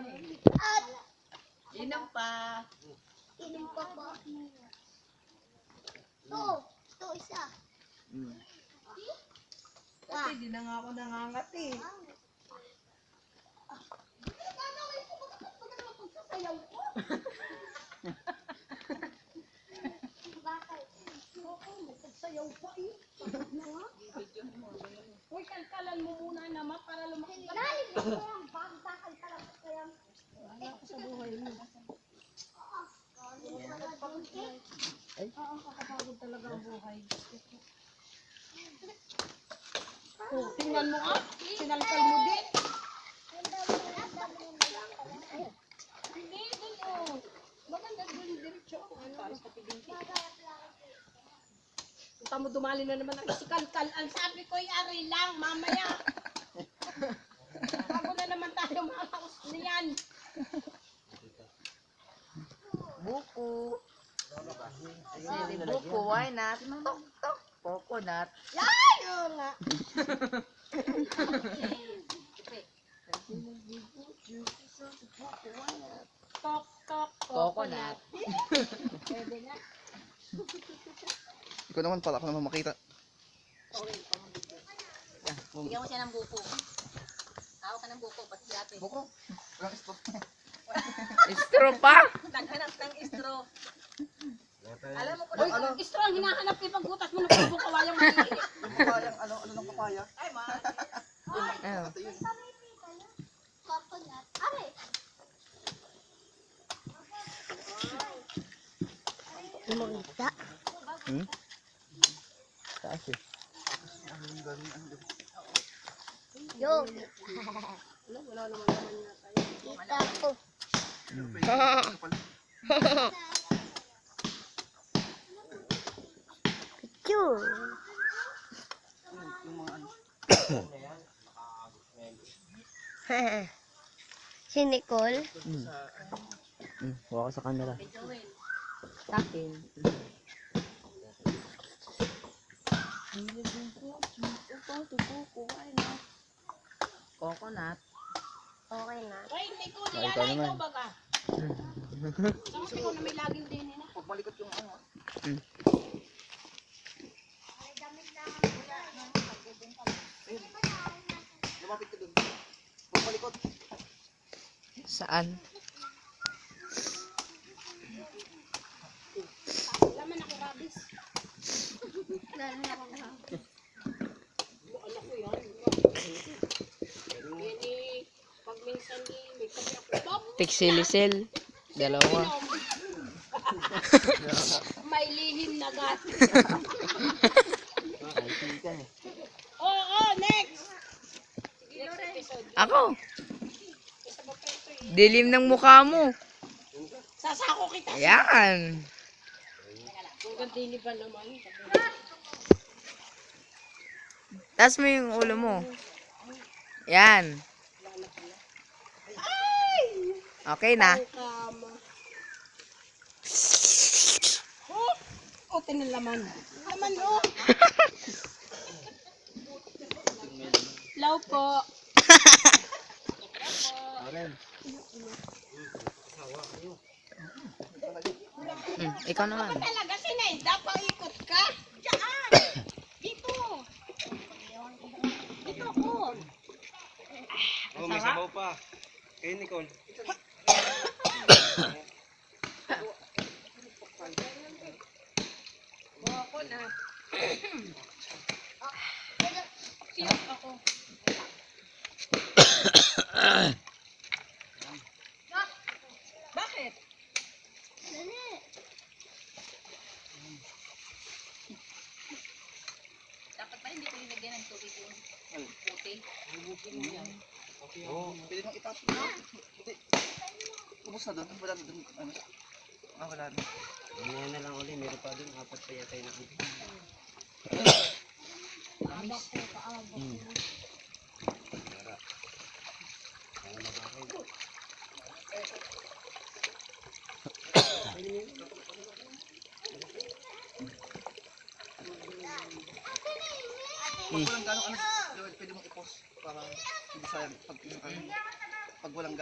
At Inom pa. inom pa ba? Ito isa. Kasi di na nga ako nangangati. Sayaw pa eh. Uy, kalkalan mo muna naman para lumaki. Dahil ito yung bagdakal talaga kaya. Wala ko sa buhay mo. Oo, kakapagod talaga ang buhay. Oh, tingnan mo ah. Sinalkal mo din. Hindi, dun oh. Maganda dun diretso. Tayo sa pibinti. Punta mo dumali na naman ang isikalkal. Ang sabi ko, yari lang, mamaya. Bago na naman tayo makakaus niyan. Buko. Sili buko, why not? Tok, tok. Coconut. Ayaw nga. Tok, tok, Coconut. Pwede nga. Ikaw naman pala, ako naman makita. Bigyan mo siya ng buko. Tawag ka ng buko, pati si ate. Buko. Walang stop. Istro pa? Naghanap ng istro. Alam mo ko Uy, na. istro ang hinahanap kay pagbutas mo ng bubong kawayang maliit. Papayang, ano ng papaya? Ay, ma. Ayun. Ito yun. Coconut. Are. Lumangita. Taas eh. Yo. Wala naman niya tayo. Kita ko. Picture. Yung mga ano. Si Nicole. Huwag ka sa camera. Sa akin. Coconut. Okay na. Ay, Nicole, Ay, yan ikaw na ikaw naman. baga. Sabi ko na may laging din na. Pag malikot yung ano. Ayun. Lumapit ka dun. Pag malikot. Saan? Laman ako rabis. Anak ko yan. Yan eh, pag minsan eh, may kape ako. Bob! Tiksilisil. Dalawa. May lihim na gat. Ay, tika eh. Oo, next! Next episode. Ako. Isa ba pa ito eh? Dilim ng mukha mo. Sasako kita. Ayan. Ang gandini ba naman? Taas mo yung ulo mo. Yan. Okay na. Kama. Oh, tinalaman. Laman oh. Law po. Ikaw naman. Talaga sinenda, paikot ka. Diyan. Dito. Dito ako. Oh, may sabaw pa. Kay Nicole. Ako na. Siyok ako. Bakit? Dapat pa hindi ko linagyan ng tubig yung puti. Oo, pwede nang itapon. Hindi. Ubus na dun. Wala na dun. Ano? Wala na. Mamaya na lang ulit. Meron pa dun. Apat pa yata yung nakita. Pag walang gano'ng ano, pwede mong i-post para hindi sayang pag walang